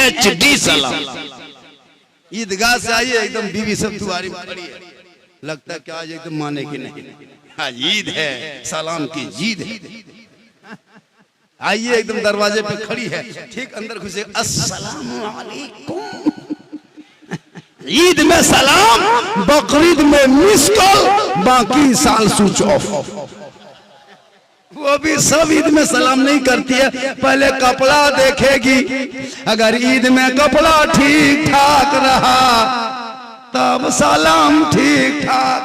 PhD सलाम। ईदगाह से आइए, एकदम बीवी सब दुआरी में खड़ी है, लगता है कि आज एकदम माने कि नहीं, आज ईद है, सलाम की जीद है। आइए, एकदम दरवाजे पे खड़ी है, ठीक अंदर घुसे, अस्सलाम वालेकुम। ईद में सलाम, बकरीद में मिस कॉल, बाकी साल स्विच ऑफ। वो भी सब ईद में सलाम नहीं करती है, पहले कपड़ा देखेगी, अगर ईद में कपड़ा ठीक ठाक रहा तब सलाम ठीक ठाक,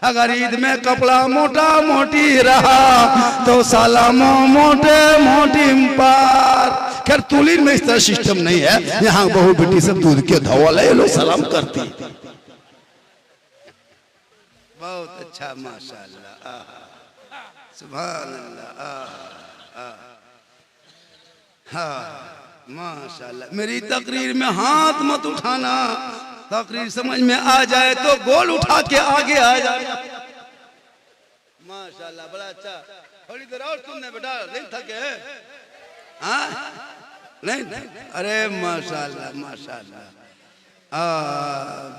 अगर ईद में कपड़ा मोटा मोटी रहा तो सलाम मोटे मोटी पार। खैर तुलीन में इस तरह सिस्टम नहीं है, यहाँ बहू बेटी सब दूध के धौल है, लोग सलाम करती। बहुत अच्छा, माशाल्लाह, सुभान अल्लाह, हाँ माशाल्लाह। मेरी तकरीर में हाथ मत उठाना, तकरीर समझ में आ जाए तो गोल उठा के आगे आ जाए। माशाल्लाह, बड़ा अच्छा। थोड़ी देर और सुनने बेटा, नहीं थके? हाँ नहीं, अरे माशाल्लाह माशाल्लाह।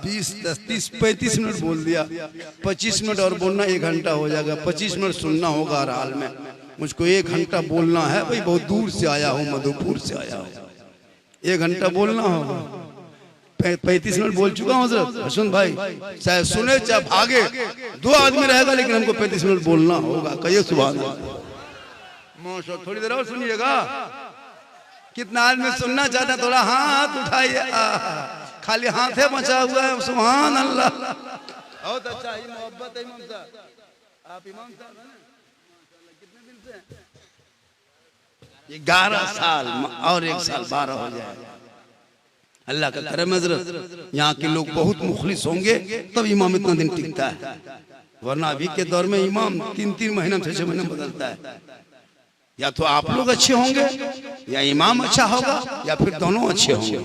20 30 35 मिनट बोल दिया, 25 मिनट और बोलना 1 घंटा हो जाएगा। 25 मिनट सुनना होगा हर हाल में, मुझको 1 घंटा बोलना है भाई, बहुत दूर से आया हूँ, मधुपुर से आया हूँ, 1 घंटा बोलना होगा। 35 मिनट बोल चुका हूँ हजरत हसन भाई, चाहे सुने चाहे भागे, 2 आदमी रहेगा लेकिन हमको 35 मिनट बोलना होगा। कहिए सुभान अल्लाह। माशाल्लाह, थोड़ी देर और सुनिएगा। कितना आदमी सुनना चाहते हैं, थोड़ा हाथ उठाइए, खाली हाथ है बचा हुआ है, सुभान अल्लाह। बहुत अच्छा, ये मोहब्बत है इमाम साहब। आप इमाम साहब हैं ना, कितने दिन से? 11 साल और 1 साल 12 हो जाए। अल्लाह का करम हजरत, यहाँ के लोग बहुत मुखलिस होंगे तब इमाम इतना दिन टिकता है, वरना अभी के दौर में इमाम 3-3 महीना 6-6 महीना बदलता है। या तो आप लोग अच्छे होंगे, या इमाम अच्छा होगा, या फिर दोनों अच्छे होंगे।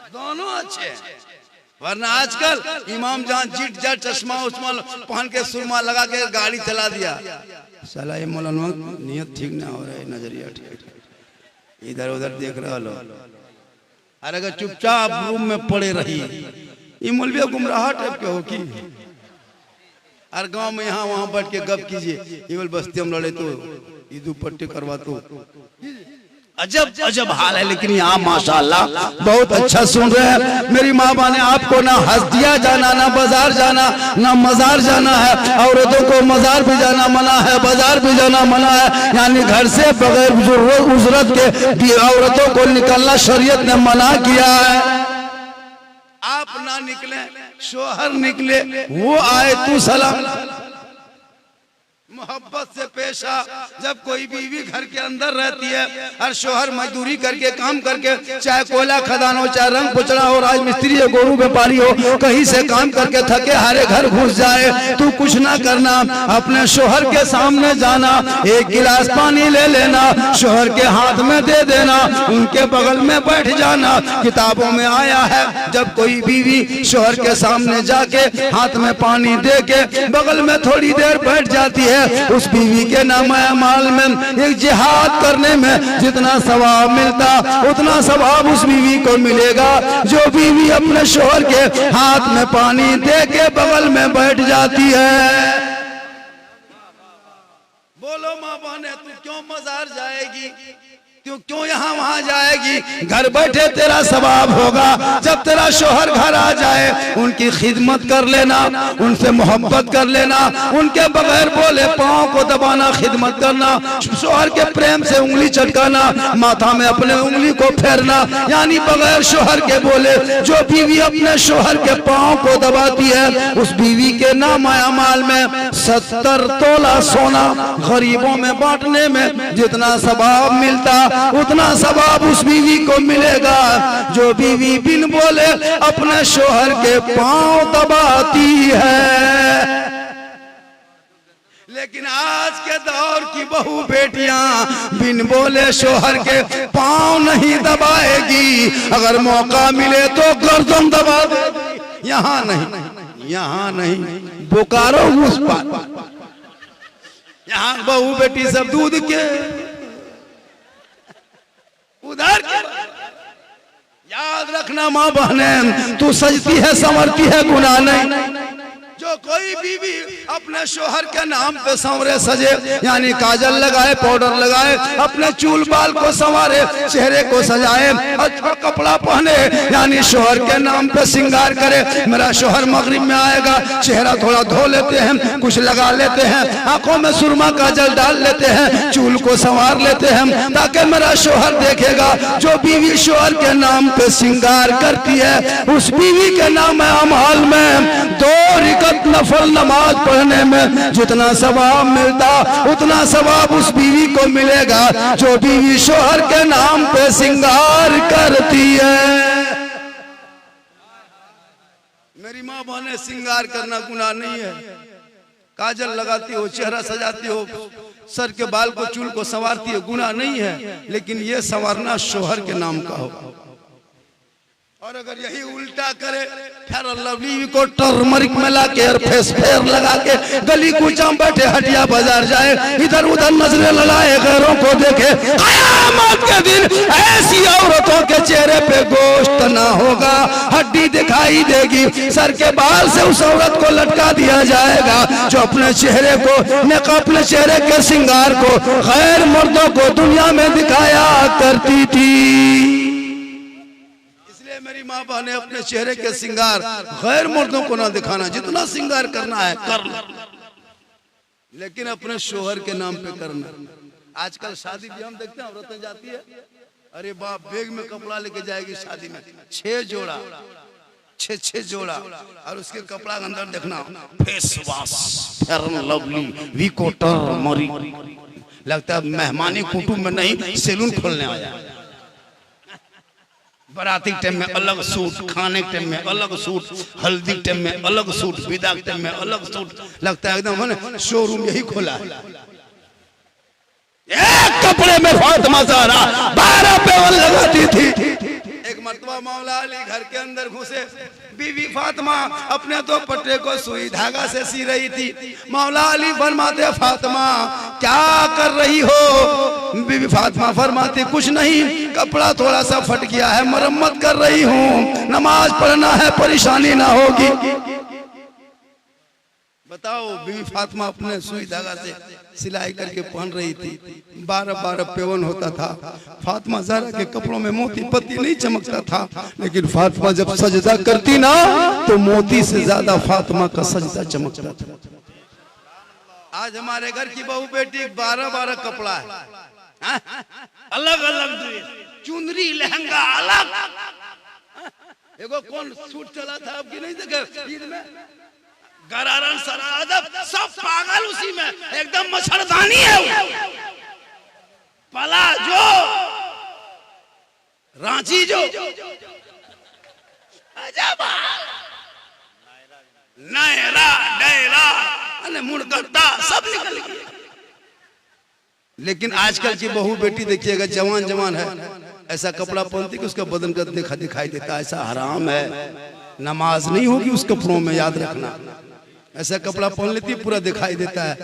दोनों अच्छे, वरना आजकल इमाम जहाँ जीट जाट चश्मा उस्मा पहन के सुरमा लगा के गाड़ी चला दिया, साला ये मौलाना नियत ठीक ना हो रहा है, नजरिया ठीक, इधर उधर देख रहा लो। अरे अगर चुपचाप रूम में पड़े रही, ये मौलवी गुमराह टाइप के हो की, और गांव में यहाँ वहां बैठ के गप कीजिए, ये बोल बस्ती हम लड़े तो ईद पट्टी करवा तो। अजब अजब हाल है, लेकिन यहाँ माशाल्लाह बहुत अच्छा सुन रहे हैं। मेरी माँ ने आपको ना हस्तिया जाना, ना बाजार जाना, ना मजार जाना है। औरतों को मजार भी जाना मना है, बाजार भी जाना मना है, यानी घर से बगैर उजरत के औरतों को निकलना शरीयत ने मना किया है। आप ना निकले, शोहर निकले, वो आए तू सलाम। मोहब्बत से पेश आ। जब कोई बीवी घर के अंदर रहती है और शोहर मजदूरी करके काम करके, चाहे कोयला खदान हो, चाहे रंग पुचड़ा हो, राज मिस्त्री हो, गोरू व्यापारी हो, कहीं से काम करके थके हारे घर घुस जाए, तू कुछ ना करना, अपने शोहर के सामने जाना, 1 गिलास पानी ले लेना, शोहर के हाथ में दे देना, उनके बगल में बैठ जाना। किताबों में आया है, जब कोई बीवी शोहर के सामने जाके हाथ में पानी दे के बगल में थोड़ी देर बैठ जाती है, उस बीवी के नाम माल में एक जिहाद करने में जितना सवाब मिलता उतना सवाब उस बीवी को मिलेगा जो बीवी अपने शोहर के हाथ में पानी दे के बगल में बैठ जाती है। बोलो माँ बहने, तू क्यों मजार जाएगी, क्यों यहाँ वहां जाएगी? घर बैठे तेरा सवाब होगा। जब तेरा शोहर घर आ जाए, उनकी खिदमत कर लेना, उनसे मोहब्बत कर लेना, उनके बगैर बोले पाँव को दबाना, खिदमत करना, शोहर के प्रेम से उंगली चटकाना, माथा में अपने उंगली को फेरना, यानी बगैर शोहर के बोले। जो बीवी अपने शोहर के पाँव को दबाती है, उस बीवी के नाम अमाल में 70 तोला सोना गरीबों में बांटने में जितना सवाब मिलता उतना सवाब उस बीवी को मिलेगा जो बीवी बिन बोले अपने शोहर के पांव दबाती है। लेकिन आज के दौर की बहू बेटियां बिन बोले शोहर के पांव नहीं दबाएगी, अगर मौका मिले तो गर्दन दबा देगी। यहाँ नहीं, यहाँ नहीं, बोकारो उस पार, यहाँ बहू बेटी सब दूध के उधर याद रखना माँ बहने, तू सजती है संवरती है गुनाह नहीं। जो कोई बीवी अपने शोहर के नाम पे संवरे सजे, यानी काजल लगाए, पाउडर लगाए, अपने चूल बाल को संवारे, चेहरे को सजाए, अच्छा कपड़ा पहने, यानी शोहर के नाम पे श्रृंगार करे। मेरा शोहर मगरिब में आएगा, चेहरा थोड़ा धो लेते हैं, कुछ लगा लेते हैं, आंखों में सुरमा काजल डाल लेते हैं, चूल को संवार लेते हैं, ताकि मेरा शोहर देखेगा। जो बीवी शोहर के नाम पे श्रृंगार करती है, उस बीवी के नाम अमाल में 2 रिकत नफल नमाज पढ़ने में जितना सवाब मिलता, उतना सवाब उस बीवी को मिलेगा जो बीवी शोहर के नाम पे श्रृंगार करती है। मेरी माँ बहने, श्रृंगार करना गुनाह नहीं है। काजल लगाती हो, चेहरा सजाती हो, सर के बाल को चूल को संवारती है, गुनाह नहीं है। लेकिन ये संवारना शोहर के नाम का हो। और अगर यही उल्टा करे, फेयर लवली को टर्मरिक मिला के और फेस फेयर लगा के गली कूचा बैठे हटिया बाजार जाए, इधर उधर नजरें लड़ाए, गैरों को देखे, क़यामत के दिन ऐसी औरतों के चेहरे पे गोश्त ना होगा, हड्डी दिखाई देगी। सर के बाल से उस औरत को लटका दिया जाएगा जो अपने चेहरे को, अपने चेहरे के श्रृंगार को गैर मर्दों को दुनिया में दिखाया करती थी। मेरी माँ बहने, अपने चेहरे के श्रृंगार गैर मर्दों को ना दिखाना। जितना श्रृंगार करना है कर लो, लेकिन अपने शोहर के नाम पे करना। आजकल शादी भी हम देखते हैं, औरतें जाती है, अरे बाप, बैग में कपड़ा लेके जाएगी शादी में, 6 जोड़ा, 6 जोड़ा, और उसके कपड़ा के अंदर देखना फेस वॉश, फेयर लवली, वीको टर्मरिक, लगता है मेहमानी कुटुंब में नहीं, सैलून खोलने आया। बराती टाइम में अलग सूट, खाने के टाइम में अलग सूट, हल्दी टाइम में अलग सूट, विदा के टाइम में अलग सूट, लगता है एकदम शोरूम यही खोला है। एक कपड़े में फातिमा ज़हरा 12 पेवन लगाती थी। एक मर्तबा मौला अली घर के अंदर घुसे, बीवी फातिमा अपने 2 पट्टे को सुई धागा से सी रही थी। मौला अली फरमाते, फातिमा क्या कर रही हो? बीवी फातिमा फरमाती, कुछ नहीं, कपड़ा थोड़ा सा फट गया है, मरम्मत कर रही हूँ, नमाज पढ़ना है, परेशानी ना होगी। बताओ, बीवी फातिमा अपने सुई धागा से सिलाई करके पहन रही थी, 12 पेवन होता था। फातिमा ज़हरा के कपड़ों में मोती पत्ती नहीं चमकता था, लेकिन फातिमा जब सजदा करती ना, तो मोती से ज्यादा फातिमा का सजदा चमकता था। आज हमारे घर की बहू बेटी 12 कपड़ा है, अलग अलग चुनरी लहंगा अलग। एगो कौन सूट चला था आपकी नहीं देखे ईद में, गरारन सरादब सब पागल उसी में, एकदम मच्छरदानी है। पला जो रांची जो नायरा डायरा अने मुड़गड्डा सब निकल गए। लेकिन आजकल की बहू बेटी देखिएगा, जवान है, ऐसा कपड़ा पहनती कि उसका बदन का दिखाई देता है। ऐसा हराम है, नमाज नहीं होगी उस कपड़ों में, याद रखना। ऐसा कपड़ा पहन लेती है, पूरा दिखाई देता है,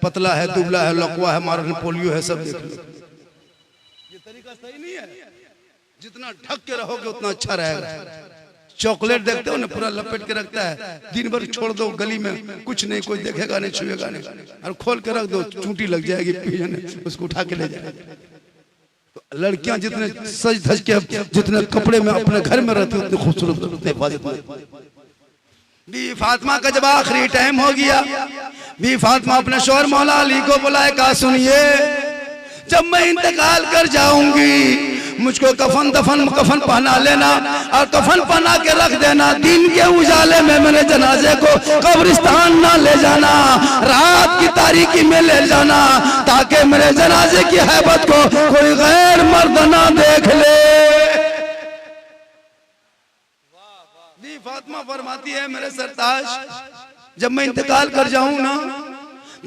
पतला है, दुबला है, लकवा है, मारा पोलियो है, सब देख लो। ये तरीका सही नहीं है। जितना ढक के रहोगे उतना अच्छा रहेगा। चॉकलेट देखते हो ना, पूरा लपेट के रखता है, दिन भर छोड़ दो गली में, कुछ नहीं, कोई देखेगा नहीं, छुएगा नहीं, और खोल के रख दो, चूंटी लग जाएगी, उसको उठा के ले जाएगा। तो लड़कियां जितने सज धज के, जितने कपड़े में अपने घर में रहती, उतने खूबसूरत, उतने हिफाजत में। बीवी फातिमा का जब आखिरी टाइम हो गया, बीवी फातिमा अपने शौहर मौला अली को बुलाए, कहा सुनिए, जब मैं इंतकाल कर जाऊंगी, मुझको कफन पहना लेना और कफन पहना के रख देना। दिन के उजाले में मेरे जनाजे को कब्रिस्तान ना ले जाना, रात की तारीकी में ले जाना, ताकि मेरे जनाजे की हैबत को कोई गैर मर्द ना देख ले। फातिमा फरमाती है, मेरे सरताज, जब मैं इंतकाल कर जाऊं ना,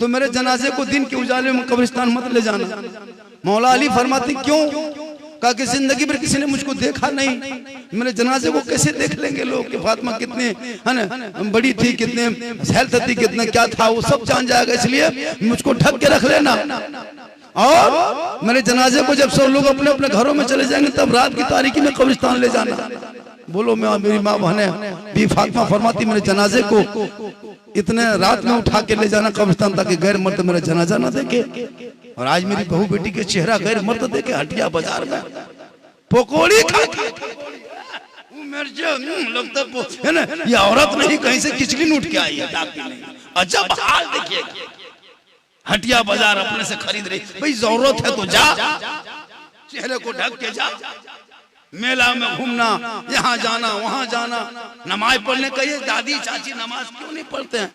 तो मेरे जनाजे को दिन के उजाले में कब्रिस्तान मत ले जाना। मौला अली फरमाती, क्यों? कहा कि जिंदगी भर किसी ने मुझको देखा नहीं, मेरे जनाजे को कैसे देख लेंगे लोग कि फातिमा कितने है ना बड़ी थी, कितने हेल्थ थी, कितना क्या था, वो सब जान जाएगा, इसलिए मुझको ढक के रख लेना। और मेरे जनाजे को जब सब लोग अपने अपने घरों में चले जाएंगे तब रात की तारीकी में कब्रिस्तान ले जाना। बोलो मैं मेरी माँ बहने भी फातिमा फरमाती मेरे जनाजे को इतने रात में उठा के ले जाना कब्रिस्तान ताकि गैर मर्द मेरा जनाजा ना देखे। और आज मेरी बहू बेटी के चेहरा गैर मर्द देखे हटिया बाजार में पकौड़ी खा लगता है ना ये औरत नहीं कहीं से खिचड़ी लूट के आई है। अजब हाल देखिए, हटिया बाजार अपने से खरीद रही। भाई जरूरत है तो जा, चेहरे को ढक के जा। मेला में घूमना, यहाँ जाना वहां जाना, नमाज पढ़ने कहिए दादी चाची नमाज क्यों नहीं पढ़ते हैं?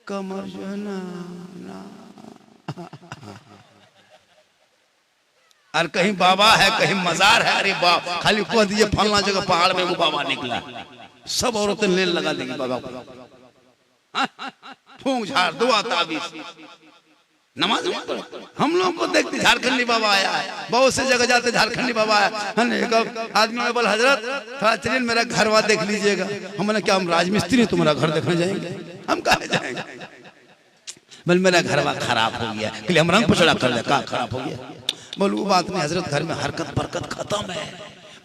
कमर जो है ना और कहीं बाबा है कहीं मजार है। अरे बाप खाली कह दीजिए फलना जगह पहाड़ में वो बाबा निकला, सब औरतें लेन लगा देंगी बाबा को। फूंक झाड़ दुआ ताबीज नमाज हम लोग को देखते झारखंडी बाबा आया है, बहुत से जगह जाते झारखंडी बाबा आया है। एक आदमी ने बोला हजरत थोड़ा चलिए मेरा घर वार देख लीजिएगा। हमने क्या हम राजमिस्त्री तुम्हारा घर देखने जाएंगे? हम कहाँ जाएंगे? बोल मेरा घर वार खराब हो गया, हम रंग पचड़ा कर ले। कहाँ खराब हो गया? बोल वो बात नहीं हजरत, घर में हरकत बरकत खत्म है,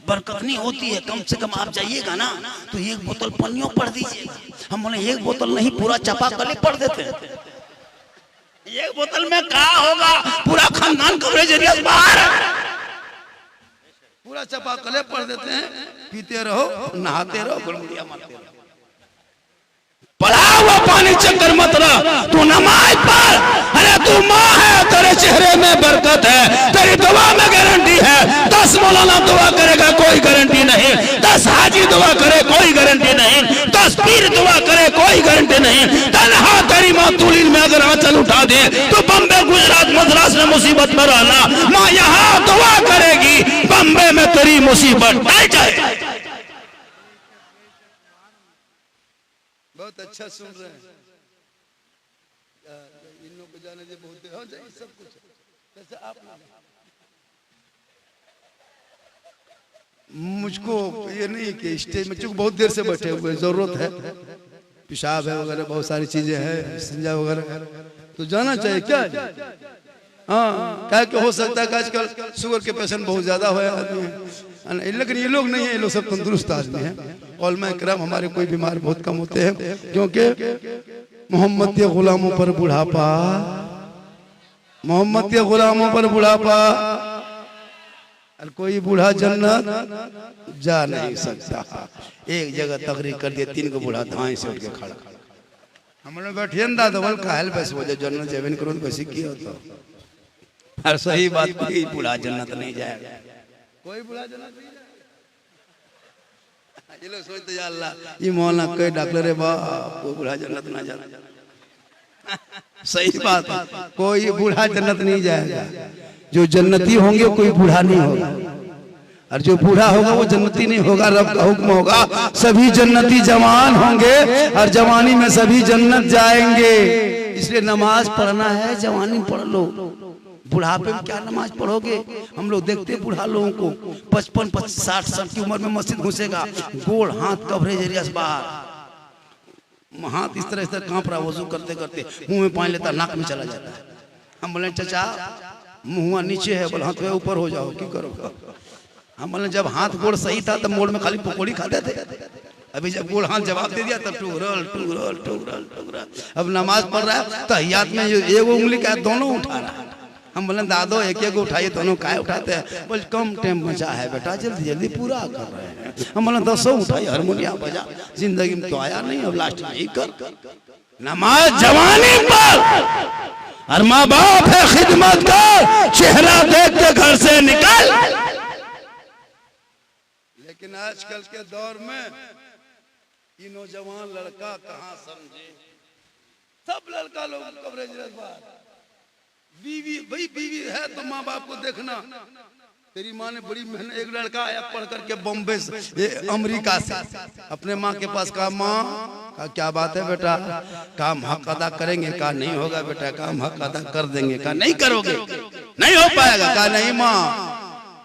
बरकत नहीं होती है। कम से कम आप जाइएगा ना तो एक बोतल पनियों पढ़ दीजिएगा। हम बोले एक बोतल नहीं पूरा चापाकल पढ़ देते हैं। एक बोतल में कहा होगा पूरा खानदान कवरेज एरिया बाहर, पूरा चापाकल पढ़ देते हैं। पीते रहो नहाते रहो गुड़मुड़िया मारते रहो। पड़ा हुआ पानी चक्कर मत रहा, तू नमाज पढ़। अरे तू माँ है, तेरे चेहरे में बरकत है, तेरी दुआ में गारंटी है। 10 मौलाना दुआ करेगा कोई गारंटी नहीं, 10 हाजी दुआ करे कोई गारंटी नहीं, 10 पीर दुआ करे कोई गारंटी नहीं। तन्हा तेरी माँ तुलीन में अगर आंचल उठा दे तो बम्बे गुजरात मद्रास में मुसीबत में रहना, माँ यहाँ दुआ करेगी बम्बे में तेरी मुसीबत टल जाए। बहुत अच्छा सुन रहे हैं, इन लोगों को जाने दे बहुत हो जाए सब कुछ। जैसे आप मुझको ये नहीं कि स्टेज में चूंकि बहुत देर से बैठे हुए जरूरत है, पेशाब है वगैरह बहुत सारी चीजें हैं, संजा वगैरह तो जाना चाहिए क्या? हाँ क्या कि हो सकता है कि आजकल शुगर के पेशेंट बहुत ज्यादा हुए आदमी है, लेकिन ये लोग नहीं है, ये लोग सब तंदुरुस्त आदमी है। औलमा किराम हमारे कोई बीमार बहुत कम होते हैं, क्योंकि मोहम्मद के गुलामों पर बुढ़ापा, मोहम्मद के गुलामों पर बुढ़ापा, और कोई बूढ़ा जन्नत जा नहीं सकता। एक जगह तकरीर कर दिया 3 को बूढ़ा धाए से उठ के खड़ा, हमने बैठे ना दवल काहल बस वो जन्नत जेबन करो तो वैसे की होता। और सही बात कोई बूढ़ा जन्नत नहीं जाएगा, कोई बूढ़ा जन्नत नहीं जाएगा। ये लोग सोचते या अल्लाह ये मौलाना कई डॉक्टर है बाप कोई बूढ़ा जन्नत ना जाना। सही बात है, कोई बूढ़ा जन्नत नहीं जाएगा। जो जन्नती होंगे कोई बूढ़ा नहीं होगा, और जो बूढ़ा होगा वो जन्नती नहीं होगा। रब का हुक्म होगा सभी जन्नती जवान होंगे और जवानी में सभी जन्नत जाएंगे। इसलिए नमाज पढ़ना है, जवानी पढ़ लो, बुढ़ापे में क्या नमाज पढ़ोगे? हम लोग देखते हैं बूढ़ा लोगों को 55, 60 साल की उम्र में मस्जिद घुसेगा, गोड़ हाथ कवरेज एरिया से बाहर, हाथ इस तरह कांप रहा, वजू करते करते मुंह में पानी लेता, नाक में चला जाता है। हम बोले चाचा मुंह नीचे है, बोले हाथ ऊपर हो जाओ, क्यों करो? हम बोले जब हाथ गोड़ सही था तब मोड़ में खाली पकौड़ी खाते थे, अभी जब गोड़ हाथ जवाब दे दिया तब टुगरल टुगरल टुगरल टुगरल। अब नमाज पढ़ रहा है तो तहियात में एक उंगली का दोनों उठा रहा है। हम बोले दादो एक एक उठाइए, दोनों काय उठाते हैं? बोले कम टाइम बचा है बेटा, जल्दी जल्दी पूरा कर रहे हैं। हम बोले 10 उठाइए, हारमोनियम बजा, जिंदगी में तो आया नहीं, अब लास्ट में ही कर। नमाज जवानी पर, और माँ बाप है खिदमत कर, चेहरा देख के घर से निकल। लेकिन आजकल के दौर में ये नौजवान लड़का कहाँ समझे, सब लड़का लोग कवरेज रखवा। बीवी भाई बीवी है तो माँ बाप को देखना। तेरी माँ ने बड़ी मेहनत, एक लड़का आया पढ़ करके बॉम्बे से अमेरिका से अपने माँ के पास कहा, माँ का क्या बात है बेटा? काम हक अदा करेंगे? कहा नहीं होगा बेटा, काम हक अदा कर देंगे। कहा नहीं करोगे? नहीं हो पाएगा। कहा नहीं माँ,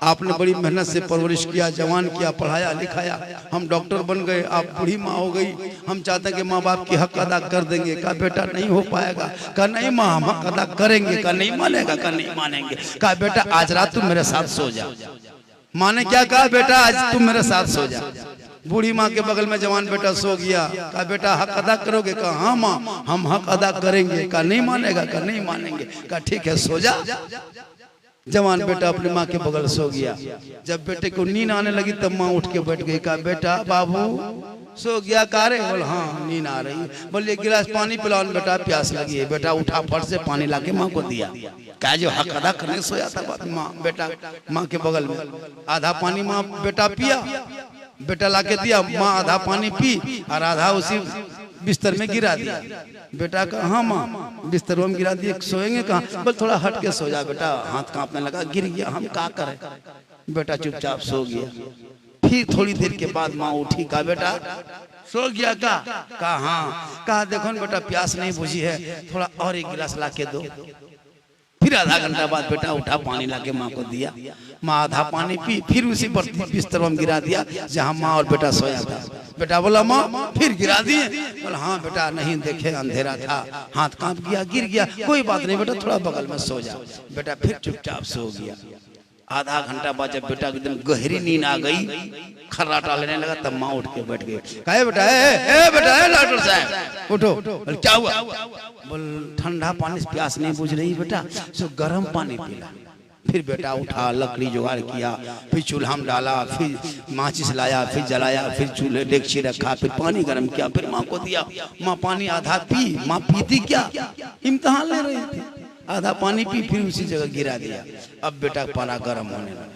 आपने बड़ी मेहनत से परवरिश किया, जवान किया, पढ़ाया लिखाया, हम डॉक्टर बन गए, आप बूढ़ी माँ हो गई। हम चाहते हैं कि माँ बाप की हक अदा कर देंगे। कहा बेटा नहीं हो पाएगा। कहा नहीं माँ हम हक अदा करेंगे। कहा नहीं मानेगा। कहा नहीं मानेंगे। कहा बेटा आज रात तुम मेरे साथ सो जा। माँ ने क्या कहा? बेटा आज तुम मेरे साथ सो जा। बूढ़ी माँ के बगल में जवान बेटा सो गया। कहा बेटा हक अदा करोगे? कहा हाँ माँ हम हक अदा करेंगे। कहा नहीं मानेगा। कहा नहीं मानेंगे। कहा ठीक है सो जा। जवान बेटा अपनी माँ के बगल सो गया। जब बेटे को नींद आने लगी तब माँ उठ के बैठ गई। कहा बेटा बाबू सो गया? कहा रे? बोल हाँ नींद आ रही है। बोले एक गिलास पानी पिलाओ बेटा प्यास लगी है। बेटा उठा फट से पानी लाके माँ को दिया। क्या जो हक अदा करने सोया था माँ बेटा माँ के बगल में। आधा पानी माँ बेटा पिया, बेटा लाके दिया। माँ आधा पानी पी और आधा उसी बिस्तर में गिरा दिया। बेटा का हाँ माँ बिस्तर में गिरा दिए। सोएंगे कहाँ? बोल थोड़ा हट के सो जा बेटा, हाथ कांपने लगा, गिर गया, हम क्या करें। बेटा चुपचाप सो गया। फिर थोड़ी देर के बाद माँ उठी। कहा बेटा सो गया? कहा हाँ। कहा देखो न बेटा प्यास नहीं बुझी है, थोड़ा और एक गिलास ला के दो। फिर आधा घंटा बाद बेटा उठा पानी लाके माँ को दिया। माँ आधा पानी पी, फिर उसी बिस्तर में गिरा दिया जहाँ माँ और बेटा सोया था। बेटा बोला माँ फिर गिरा दिए? बोला हाँ बेटा नहीं देखे अंधेरा था, हाथ कांप गया, गिर गया। कोई बात नहीं बेटा थोड़ा बगल में सो जा। बेटा फिर चुपचाप सो गया। आधा घंटा बाद जब बेटा एकदम गहरी नींद आ गई, खर्राटा लेने लगा, तब माँ उठ के बैठ गई। कहे बेटा ए बेटा डॉक्टर साहब उठो। क्या हुआ? बोल ठंडा पानी से प्यास नहीं बुझ रही बेटा, सो गर्म पानी पीला। फिर बेटा उठा, लकड़ी जुगाड़ किया, फिर चूल्हा में डाला, फिर माचिस लाया, फिर जलाया, फिर चूल्हे डेगची रखा, फिर पानी गर्म किया, फिर माँ को दिया। माँ पानी आधा पी। माँ पीती क्या, इम्तिहान ले रही थी। आधा पानी पी, फिर उसी जगह गिरा दिया। अब बेटा पारा गर्म होने लगा,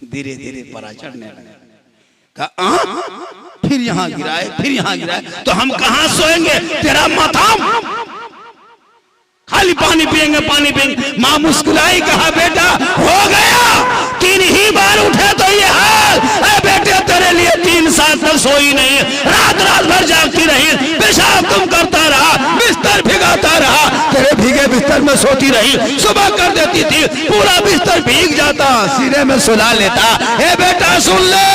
धीरे धीरे पारा चढ़ने लगा। कहा फिर यहाँ गिराए, फिर यहाँ गिराए, तो हम कहाँ सोएंगे? तेरा माथा खाली पानी पिएंगे, पानी पिएंगे। माँ मुस्कुराई, कहा बेटा हो गया, 3 ही बार उठे तो ये हाल। बेटे तेरे लिए 3 साल तक सोई नहीं, रात रात भर जागती रही, पेशाब तुम करता रहा, बिस्तर भिगाता रहा, तेरे भीगे बिस्तर में सोती रही। सुबह कर देती थी, पूरा बिस्तर भीग जाता, सीने में सुला लेता। हे बेटा सुन ले,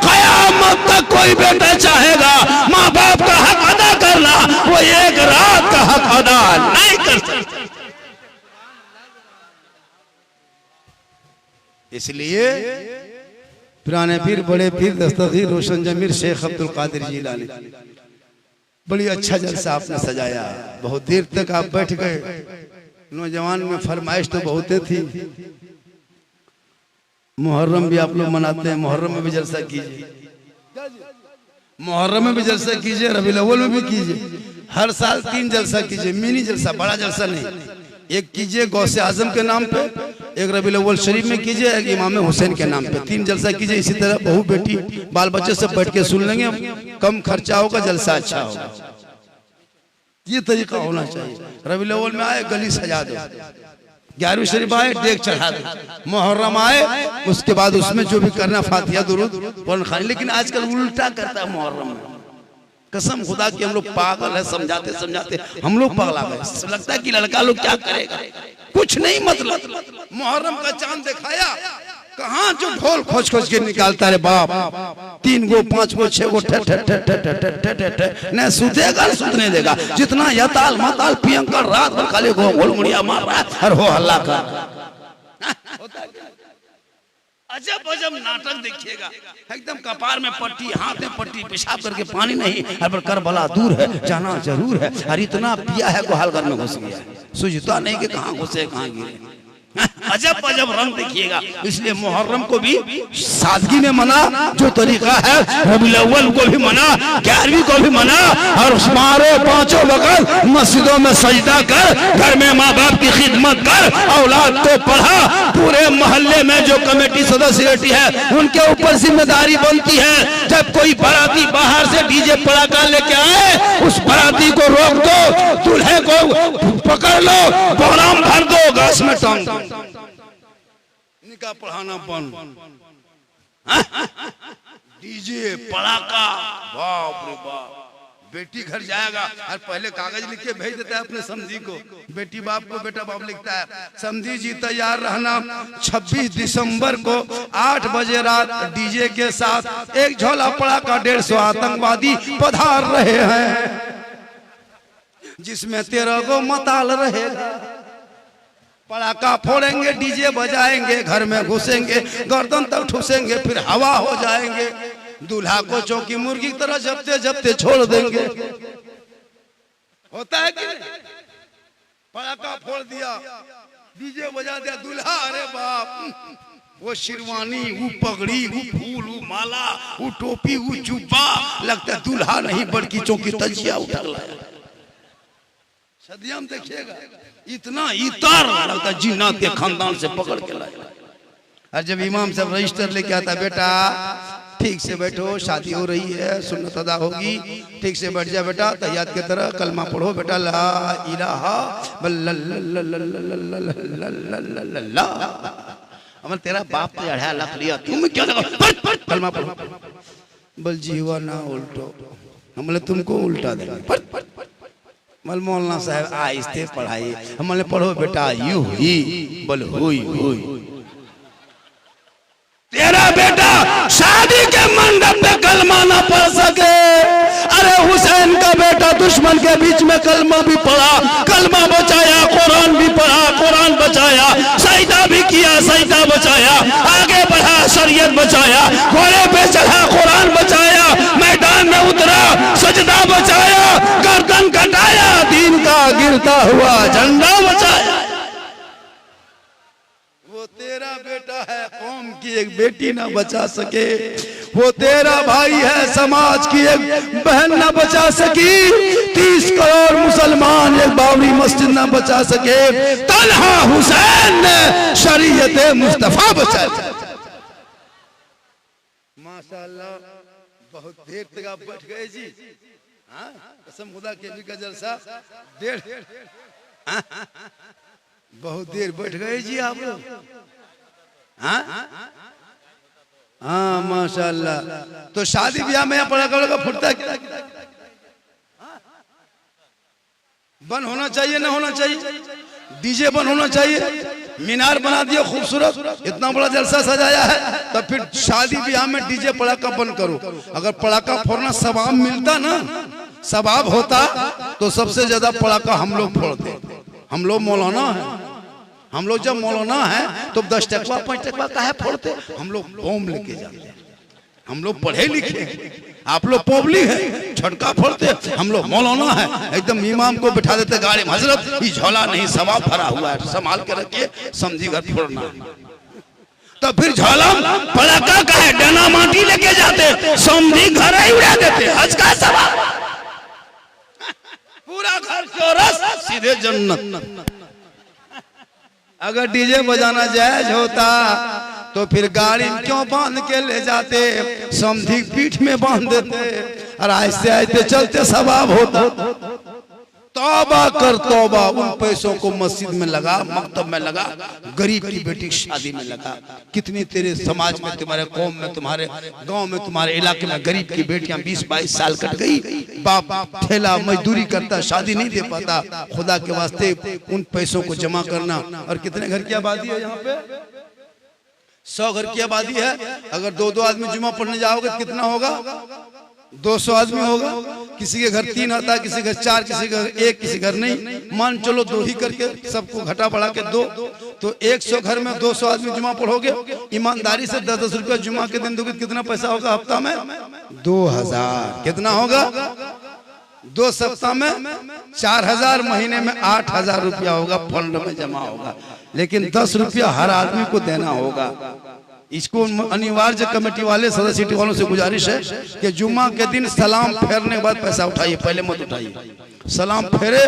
कयामत तक कोई बेटा चाहेगा माँ बाप का हक अदा करना, वो एक रात का हक अदा नहीं कर सकता। इसलिए पुराने पीर, बड़े पीर दस्तगीर रोशन जमीर शेख अब्दुल कादिर जिलानी, बड़ी अच्छा जलसा आपने सजाया। बहुत देर तक आप बैठ गए। नौजवान में फरमाइश तो बहुत थी। मुहर्रम भी आप लोग मनाते हैं, मुहर्रम में भी जलसा कीजिए, मुहर्रम में भी जलसा कीजिए, रबीउल अव्वल में भी कीजिए। हर साल 3 जलसा कीजिए, मिनी जलसा, बड़ा जलसा नहीं। एक कीजिए गौसे आजम के नाम पे, एक रबीउल अव्वल शरीफ में कीजिए, एक इमाम हुसैन के नाम पे। 3 जलसा कीजिए। इसी तरह बहू बेटी बाल बच्चे सब बैठ के सुन लेंगे, कम खर्चा होगा, जलसा अच्छा होगा। ये तरीका होना चाहिए। रबीउल अव्वल में आए गली सजा दो, 11वीं शरीफ आए डेग चढ़ा दो, मुहर्रम आए उसके बाद उसमें जो भी करना फातिहा दुरूद कुरान खानी। लेकिन आजकल उल्टा करता है मुहर्रम में। कसम खुदा की हम लोग पागल है, समझाते समझाते हम लोग पगला गए। लगता है कि लड़का लोग क्या करेगा, कुछ नहीं। मतलब मुहर्रम का चांद दिखाया, कहाँ जो ढोल खोज खोज के निकालता है बाप, 3 गो 5 गो 6 गो न सुतेगा न सुतने देगा। जितना यताल माताल पियंकर रात भर खाली गोल मुड़िया मार रहा है और हो हल्ला कर। अजब अजब नाटक देखिएगा। एकदम कपार में पट्टी, हाथ में पट्टी, पेशाब करके पानी नहीं, पर करबला दूर है, जाना जरूर है। और इतना पिया है गोहालघर में घुस गया, सूझता नहीं कि कहाँ घुसे कहाँ गिरे। अजब अजब रंग देखिएगा। इसलिए मुहर्रम को भी सादगी में मना, जो तरीका है, रबीउल अव्वल को भी मना, 11वीं को भी मना। और मारो 5 वक्त मस्जिदों में सजदा कर, घर में माँ बाप की खिदमत कर, औलाद को पढ़ा। पूरे मोहल्ले में जो कमेटी सदस्य रहती है उनके ऊपर जिम्मेदारी बनती है। जब कोई बाराती बाहर से डीजे पटाखा लेके आए, उस बाराती को रोक दो, दूल्हे को पकड़ लो, बोराम भर दो, घास में टांग दो। निकाह पढ़ाना बंद, डीजे पटाखा, बाप रे बाप, बेटी घर जाएगा और पहले कागज लिख के भेज देता है अपने समधी को, बेटी बाप को बेटा बाप लिखता है, समधी जी तैयार रहना 26 दिसंबर को 8 बजे रात डीजे के साथ एक झोला पड़ाका 150 आतंकवादी पधार रहे हैं, जिसमें 13 गो मताल रहेगा। पड़ाका फोड़ेंगे, डीजे बजाएंगे, घर में घुसेंगे, गर्दन तक ठूसेंगे, फिर हवा हो जाएंगे, दूल्हा को चौकी मुर्गी की तरह जपते जपते छोड़ देंगे। होता है कि नहीं? पड़ाका फोड़ दिया, डीजे बजा दिया, दूल्हा अरे बाप, वो शेरवानी, वो पगड़ी, वो फूल, वो माला, वो टोपी, वो जुब्बा, लगता है दूल्हा नहीं बल्कि चौकी तजिया उठा लाया। सदियाम देखिएगा, इतना इतर लगता है जिन्नात के खानदान से पकड़ के लाया। और जब इमाम साहब रजिस्टर लेके आता, बेटा ठीक से बैठो, शादी हो रही है, सुन्नत अदा होगी, ठीक से बैठ जा बेटा, तैयार की तरह कलमा पढ़ो बेटा, ला इलाहा इल्लल्लाह। अमल तेरा बाप तो 2.5 लाख लिया, तुम क्या लगा, कलमा पढ़ो। बल जीवा ना उल्टो, हमने तुमको उल्टा देंगे। मल मौलाना साहब आहिस्ते पढ़ाई, हमने पढ़ो बेटा, यू ही बल हुई हुई। तेरा बेटा शादी के मंडप पे कलमा ना पढ़ सके, अरे हुसैन का बेटा दुश्मन के बीच में कलमा भी पढ़ा, कलमा बचाया, कुरान भी पढ़ा, कुरान बचाया, सजदा भी किया, सजदा बचाया, आगे बढ़ा, शरीयत बचाया, घोड़े पे चढ़ा, कुरान बचाया, मैदान में उतरा, सजदा बचाया, गर्दन कटाया, दीन का गिरता हुआ झंडा बचाया। वो तेरा बेटा है, कौम की एक बेटी ना बचा सके, वो तेरा भाई है, समाज की एक बहन ना बचा सकी, 30 करोड़ मुसलमान एक बाबरी मस्जिद ना बचा सके, तन्हा हुसैन ने शरीयत मुस्तफा बचा। माशाअल्लाह, बहुत देर तक आप बैठ गए जी। हाँ, कसम खुदा के भी का जलसा बहुत देर बैठ गए जी आप लोग। हाँ माशाल्लाह। तो शादी ब्याह में पड़ाका फुटता है क्या? बंद होना चाहिए ना होना चाहिए? डीजे बंद होना चाहिए। मीनार बना दिया खूबसूरत, इतना बड़ा जलसा सजाया है, तब फिर शादी ब्याह में डीजे पड़ाका बंद करो। अगर पड़ाका फोड़ना सवाब मिलता ना, सवाब होता, तो सबसे ज्यादा पड़ाका हम लोग फोड़ते। हम लोग मौलाना है, हम लोग जब मौलाना है तो 10 टकवा 5 टकवा काहे फोड़ते? हम लोग बम लेके जाते हैं, हम लोग पढ़े लिखे, आप लोग पब्लिक है, झटका फोड़ते। हम लोग मौलाना है, एकदम इमाम को बिठा देते गाड़ी में, हजरत ये झोला नहीं सवाब भरा हुआ है, संभाल के रखिए, समझी घर फोड़ना। तो फिर झोला पड़ाका का है, डना माटी लेके जाते, समझी घर ही उड़ा देते, हज का सवाब, पूरा घर चौरस, सीधे जन्नत। अगर डीजे बजाना जायज होता तो फिर गाड़ी क्यों बांध के ले जाते, समधी पीठ में बांध देते, और आहिस्ते आहिस्ते चलते सवाब होता। तौबा कर तौबा, उन पैसों को मस्जिद में लगा, मकतब में लगा, गरीब की बेटी की शादी में लगा। कितनी तेरे समाज में, तुम्हारे कौम में, तुम्हारे गांव में, तुम्हारे इलाके में गरीब की बेटियां 20-22 साल कट गई, बाप ठेला मजदूरी करता, शादी नहीं दे पाता। खुदा के वास्ते उन पैसों को जमा करना। और कितने घर की आबादी है यहाँ पे? 100 घर की आबादी है। अगर 2-2 आदमी जुमा पढ़ने जाओगे कितना होगा? 200 आदमी होगा। किसी के घर 3 आता, किसी के घर 4, किसी के घर 1, किसी घर नहीं, मान चलो 2 ही करके सबको घटा बढ़ा के 2, तो 100 घर में 200 आदमी जुमा पढ़ोगे, ईमानदारी से 10-10 रुपया जुमा के दिन दोगे, कितना पैसा होगा हफ्ता में? 2000। कितना होगा? 2 सप्ताह में 4000, महीने में 8000 रुपया होगा, फंड में जमा होगा। लेकिन 10 रुपया हर आदमी को देना होगा। इसको अनिवार्य कमेटी वाले, सदस्य वालों से गुजारिश है कि जुम्मा के दिन सलाम फेरने के बाद पैसा उठाइए, पहले मत उठाइए। सलाम फेरे,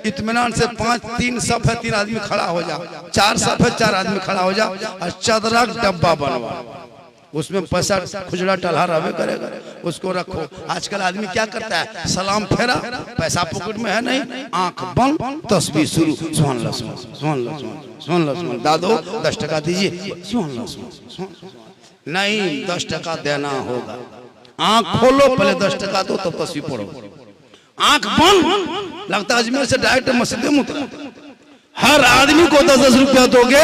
इत्मीनान से 3 सफ है, 3 आदमी खड़ा हो जाओ, 4 सफ है, 4 आदमी खड़ा हो जाओ, और चादरा डब्बा बनवा, उसमें पैसा खुजरा टल्हा रहे करेगा, उसको रखो। आजकल आदमी क्या करता है? सलाम फेरा, पैसा पॉकेट में है नहीं, आंख बंद, तस्बीह शुरू, सुभान अल्लाह, सुभान अल्लाह, सुभान अल्लाह, दादो 10 टका दीजिए, सुभान अल्लाह, नहीं 10 टका देना होगा। आंख खोलो, पहले 10 टका दो, तब तस्बीह पढ़ो। आंख बंद, लगता अजमेर से डायरेक्ट मस्जिद में उतरा। हर आदमी को 10-10 रुपया दोगे,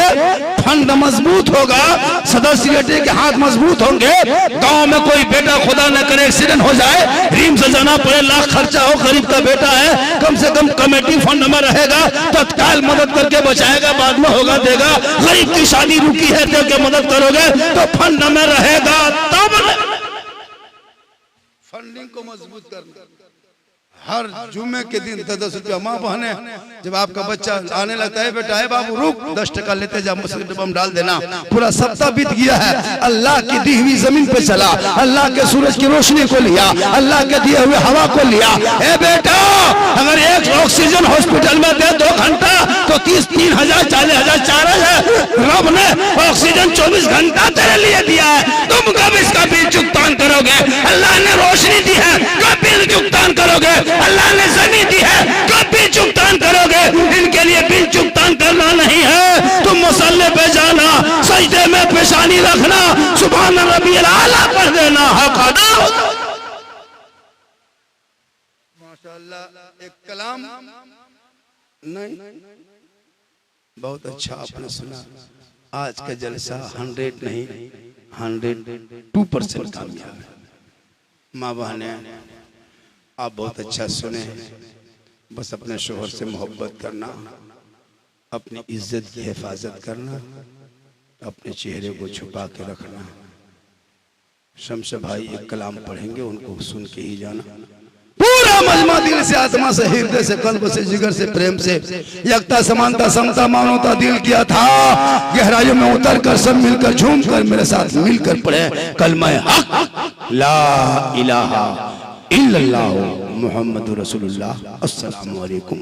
फंड मजबूत होगा, सदस्य के हाथ मजबूत होंगे। गांव में कोई बेटा खुदा न करे एक्सीडेंट हो जाए, रीम से जाना पड़े, लाख खर्चा हो, गरीब का बेटा है, कम से कम कमेटी फंड में रहेगा, तत्काल मदद करके बचाएगा, बाद में होगा देगा। गरीब की शादी रुकी है, दे के मदद करोगे तो फंड में रहेगा। तब फंडिंग को मजबूत करना। हर जुम्मे के दिन 10-10 रुपया माँ बहने, जब आपका बच्चा आने लगता है, बेटा है बाबू रुक, 10 टका लेते जा, मस्जिद में डाल देना। पूरा सप्ताह बीत गया है, अल्लाह की दी हुई जमीन पे चला, अल्लाह के सूरज की रोशनी को लिया, अल्लाह के दिए हुए हवा को लिया। ए बेटा, अगर एक ऑक्सीजन हॉस्पिटल में दे 2 घंटा तो 30,000 40,000 चार्ज है। रब ने ऑक्सीजन 24 घंटा तेरे लिए दिया है, तुम कब इसका बिल चुगतान करोगे? अल्लाह ने रोशनी दी है, कब बिल चुगतान करोगे? अल्लाह ने जमीन दी है, कब बिल चुगतान करोगे? इनके लिए बिल चुगतान करना नहीं है। तुम मुसल्ले पे जाना, सजदे में पेशानी रखना, सुभान रब्बियल आला पढ़ देना, हक अदा होगा। माशाअल्लाह, एक कलाम नहीं, बहुत अच्छा आपने सुना। आज का जलसा 100 नहीं 102% कामयाब है। माँ बहने, आप बहुत अच्छा सुने। बस अपने शोहर से मोहब्बत करना, अपनी इज्जत की हिफाजत करना, अपने चेहरे को छुपा के रखना। शमशे भाई एक कलाम पढ़ेंगे, उनको सुन के ही जाना। पूरा मजमा दिल से, आत्मा से, हृदय से, कल्ब से, जिगर से, प्रेम से, एकता, समानता, समता, मानवता दिल किया था। गहराइयों में उतर कर सब मिलकर झूम कर मेरे साथ मिलकर पढ़े कलमा हक ला इलाहा इल्लल्लाहु मुहम्मदुर रसूलुल्लाह। अस्सलामु अलैकुम।